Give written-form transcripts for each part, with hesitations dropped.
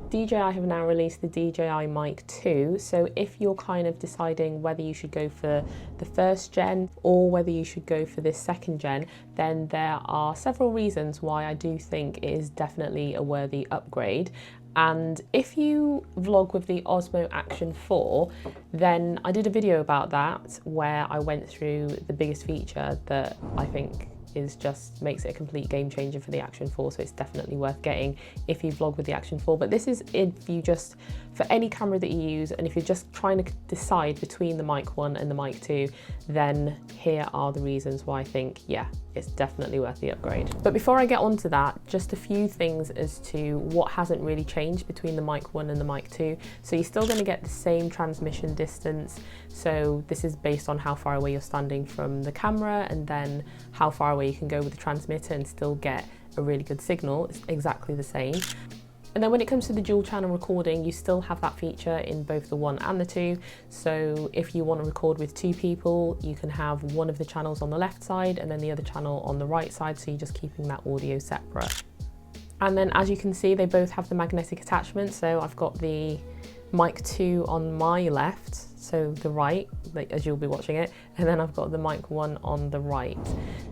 DJI have now released the DJI Mic 2, so if you're kind of deciding whether you should go for the first gen or whether you should go for this second gen, then there are several reasons why I do think it is definitely a worthy upgrade. And if you vlog with the Osmo Action 4, then I did a video about that where I went through the biggest feature that I think is just makes it a complete game changer for the Action 4, so it's definitely worth getting if you vlog with the Action 4. But this is if you just, for any camera that you use, and if you're just trying to decide between the Mic 1 and the Mic 2, then here are the reasons why I think, yeah, it's definitely worth the upgrade. But before I get onto that, just a few things as to what hasn't really changed between the Mic 1 and the Mic 2. So you're still going to get the same transmission distance. So this is based on how far away you're standing from the camera and then how far away you can go with the transmitter and still get a really good signal. It's exactly the same. And then when it comes to the dual channel recording, you still have that feature in both the 1 and the 2. So if you want to record with 2 people, you can have one of the channels on the left side and then the other channel on the right side, so you're just keeping that audio separate. And then as you can see, they both have the magnetic attachment. So I've got the Mic 2 on my left, so the right, as you'll be watching it, and then I've got the Mic 1 on the right.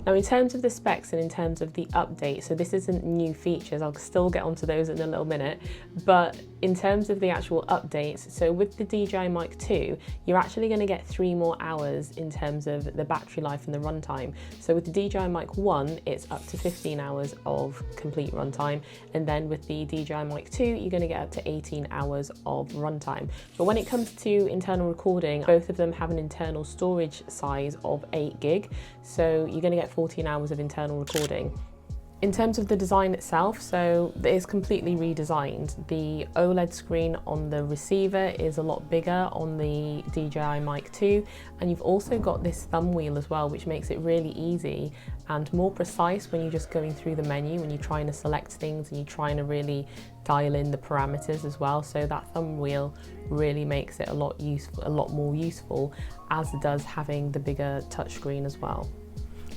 Now in terms of the specs and in terms of the update, so this isn't new features, I'll still get onto those in a little minute, but in terms of the actual updates, so with the DJI Mic 2, you're actually going to get 3 more hours in terms of the battery life and the runtime. So with the DJI Mic 1, it's up to 15 hours of complete runtime, and then with the DJI Mic 2, you're going to get up to 18 hours of runtime. But when it comes to internal recording, both of them have an internal storage size of 8 gig, so you're going to get 14 hours of internal recording. In terms of the design itself, so it is completely redesigned. The OLED screen on the receiver is a lot bigger on the DJI Mic 2, and you've also got this thumb wheel as well, which makes it really easy and more precise when you're just going through the menu, when you're trying to select things and you're trying to really dial in the parameters as well. So that thumb wheel really makes it a lot more useful, as it does having the bigger touchscreen as well.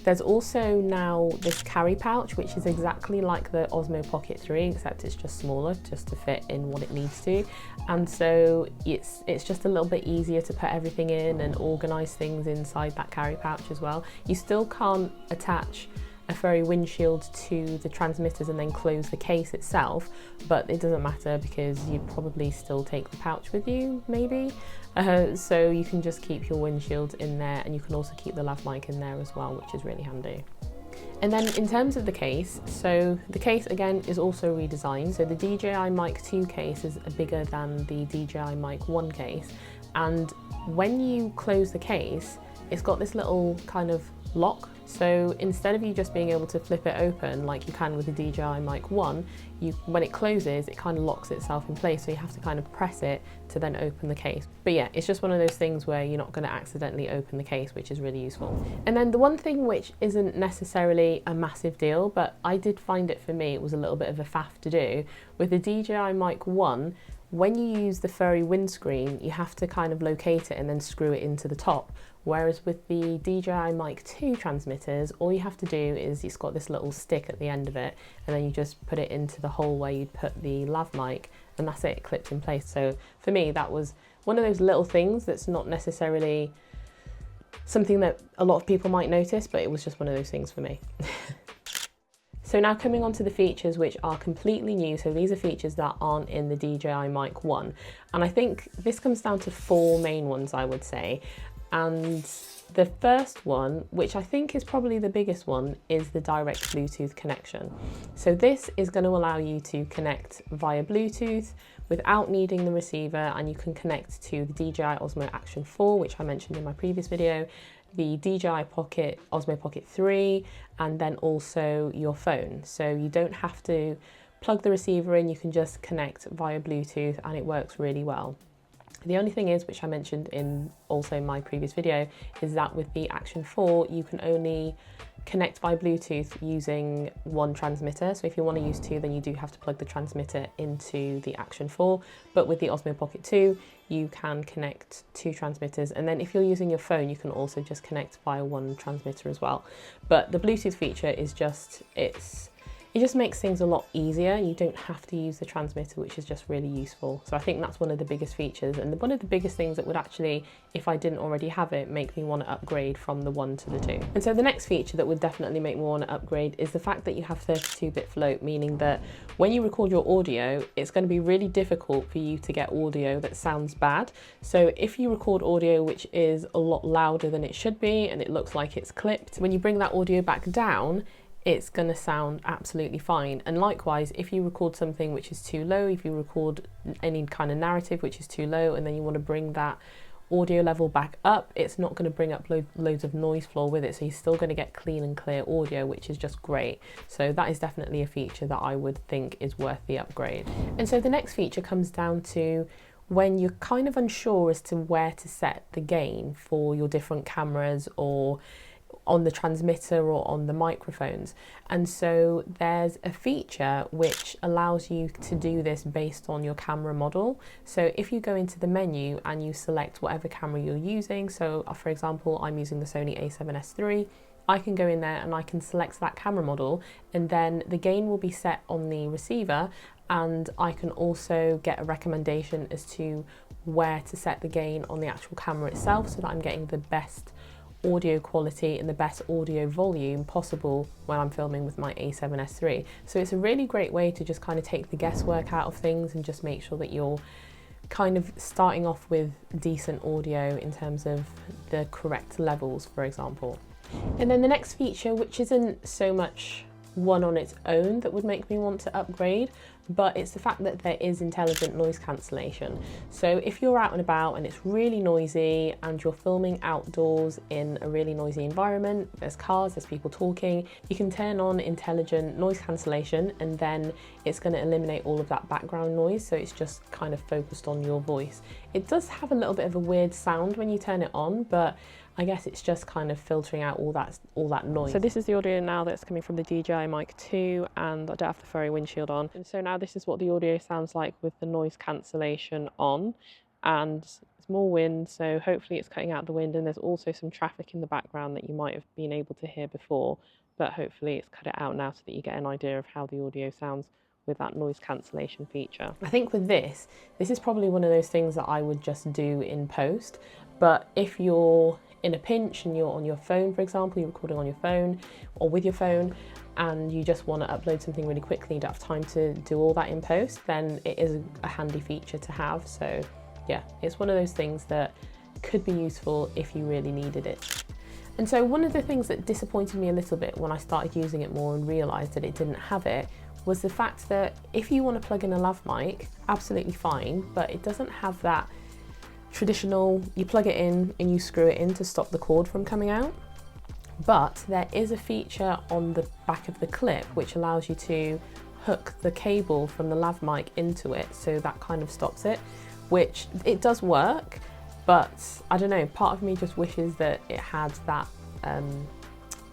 There's also now this carry pouch, which is exactly like the Osmo Pocket 3, except it's just smaller, just to fit in what it needs to. And so it's just a little bit easier to put everything in and organize things inside that carry pouch as well. You still can't attach a furry windshield to the transmitters and then close the case itself, but it doesn't matter because you'd probably still take the pouch with you, maybe. So you can just keep your windshield in there, and you can also keep the lav mic in there as well, which is really handy. And then in terms of the case, so the case again is also redesigned. So the DJI Mic 2 case is bigger than the DJI Mic 1 case, and when you close the case, it's got this little kind of lock. So instead of you just being able to flip it open like you can with the DJI Mic 1, when it closes, it kind of locks itself in place, so you have to kind of press it to then open the case. But yeah, it's just one of those things where you're not going to accidentally open the case, which is really useful. And then the one thing which isn't necessarily a massive deal, but I did find it, for me, it was a little bit of a faff to do, with the DJI Mic 1, when you use the furry windscreen, you have to kind of locate it and then screw it into the top. Whereas with the DJI Mic 2 transmitters, all you have to do is, it's got this little stick at the end of it, and then you just put it into the hole where you'd put the lav mic, and that's it, clipped in place. So for me, that was one of those little things that's not necessarily something that a lot of people might notice, but it was just one of those things for me. So now coming on to the features which are completely new. So these are features that aren't in the DJI Mic 1. And I think this comes down to 4 main ones, I would say. And the first one, which I think is probably the biggest one, is the direct Bluetooth connection. So this is going to allow you to connect via Bluetooth without needing the receiver, and you can connect to the DJI Osmo Action 4, which I mentioned in my previous video, the DJI Pocket, Osmo Pocket 3, and then also your phone. So you don't have to plug the receiver in, you can just connect via Bluetooth, and it works really well. The only thing is, which I mentioned in also my previous video, is that with the Action 4, you can only connect by Bluetooth using 1 transmitter. So if you want to use 2, then you do have to plug the transmitter into the Action 4. But with the Osmo Pocket 2, you can connect 2 transmitters. And then if you're using your phone, you can also just connect via 1 transmitter as well. But the Bluetooth feature is just, it just makes things a lot easier. You don't have to use the transmitter, which is just really useful. So I think that's one of the biggest features, and one of the biggest things that would actually, if I didn't already have it, make me want to upgrade from the 1 to the 2. And so the next feature that would definitely make me want to upgrade is the fact that you have 32-bit float, meaning that when you record your audio, it's going to be really difficult for you to get audio that sounds bad. So if you record audio which is a lot louder than it should be and it looks like it's clipped, when you bring that audio back down, it's going to sound absolutely fine. And likewise, if you record something which is too low, if you record any kind of narrative which is too low and then you want to bring that audio level back up, it's not going to bring up loads of noise floor with it, so you're still going to get clean and clear audio, which is just great. So that is definitely a feature that I would think is worth the upgrade. And so the next feature comes down to when you're kind of unsure as to where to set the gain for your different cameras or on the transmitter or on the microphones. And so there's a feature which allows you to do this based on your camera model. So if you go into the menu and you select whatever camera you're using, so for example, I'm using the Sony a7S III, I can go in there and I can select that camera model, and then the gain will be set on the receiver, and I can also get a recommendation as to where to set the gain on the actual camera itself so that I'm getting the best audio quality and the best audio volume possible when I'm filming with my a7S III. So it's a really great way to just kind of take the guesswork out of things and just make sure that you're kind of starting off with decent audio in terms of the correct levels, for example. And then the next feature, which isn't so much one on its own that would make me want to upgrade, but it's the fact that there is intelligent noise cancellation. So if you're out and about and it's really noisy and you're filming outdoors in a really noisy environment, there's cars, there's people talking, you can turn on intelligent noise cancellation, and then it's going to eliminate all of that background noise, so it's just kind of focused on your voice. It does have a little bit of a weird sound when you turn it on, but I guess it's just kind of filtering out all that noise. So this is the audio now that's coming from the DJI Mic 2, and I don't have the furry windshield on. And so now this is what the audio sounds like with the noise cancellation on, and it's more wind, so hopefully it's cutting out the wind, and there's also some traffic in the background that you might have been able to hear before, but hopefully it's cut it out now so that you get an idea of how the audio sounds with that noise cancellation feature. I think with this is probably one of those things that I would just do in post, but if you're in a pinch and you're on your phone, for example, you're recording on your phone or with your phone, and you just want to upload something really quickly, you don't have time to do all that in post, then it is a handy feature to have. So yeah, it's one of those things that could be useful if you really needed it. And so one of the things that disappointed me a little bit when I started using it more and realised that it didn't have it was the fact that if you want to plug in a lav mic, absolutely fine, but it doesn't have that traditional, you plug it in and you screw it in to stop the cord from coming out. But there is a feature on the back of the clip which allows you to hook the cable from the lav mic into it, so that kind of stops it, which it does work, but I don't know, part of me just wishes that it had that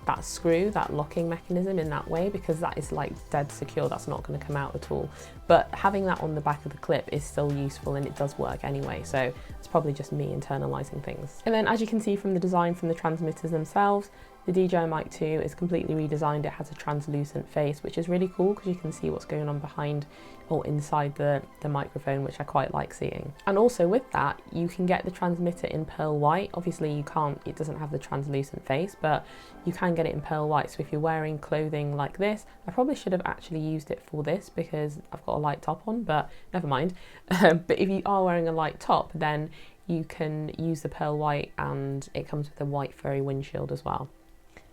that screw, that locking mechanism in that way, because that is like dead secure, that's not going to come out at all. But having that on the back of the clip is still useful, and it does work anyway, so it's probably just me internalising things. And then as you can see from the design from the transmitters themselves, the DJI Mic 2 is completely redesigned. It has a translucent face, which is really cool because you can see what's going on behind or inside the microphone, which I quite like seeing. And also with that, you can get the transmitter in pearl white. Obviously it doesn't have the translucent face, but you can get it in pearl white. So if you're wearing clothing like this, I probably should have actually used it for this because I've got a light top on, but never mind. But if you are wearing a light top, then you can use the pearl white, and it comes with a white furry windshield as well.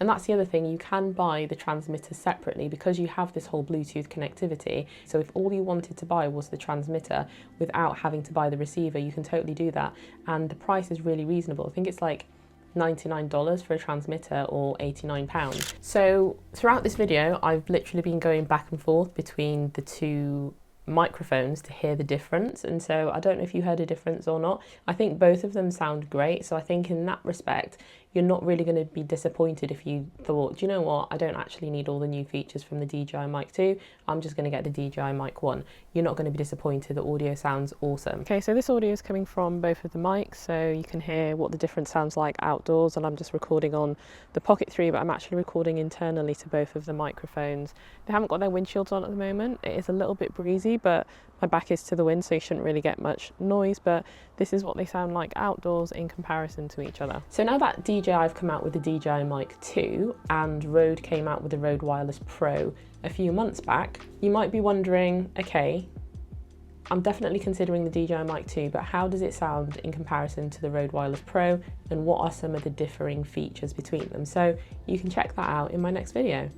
And that's the other thing, you can buy the transmitter separately because you have this whole Bluetooth connectivity. So if all you wanted to buy was the transmitter without having to buy the receiver, you can totally do that. And the price is really reasonable. I think it's like $99 for a transmitter or £89. So throughout this video, I've literally been going back and forth between the two microphones to hear the difference, and so I don't know if you heard a difference or not. I think both of them sound great, so I think in that respect you're not really going to be disappointed if you thought, do you know what, I don't actually need all the new features from the DJI Mic 2, I'm just going to get the DJI Mic 1. You're not going to be disappointed. The audio sounds awesome. Okay, so this audio is coming from both of the mics, so you can hear what the difference sounds like outdoors, and I'm just recording on the Pocket 3, but I'm actually recording internally to both of the microphones. They haven't got their windshields on at the moment. It is a little bit breezy, but my back is to the wind, so you shouldn't really get much noise, but this is what they sound like outdoors in comparison to each other. So now that DJI have come out with the DJI Mic 2 and Rode came out with the Rode Wireless Pro a few months back, you might be wondering, okay, I'm definitely considering the DJI Mic 2, but how does it sound in comparison to the Rode Wireless Pro, and what are some of the differing features between them? So you can check that out in my next video.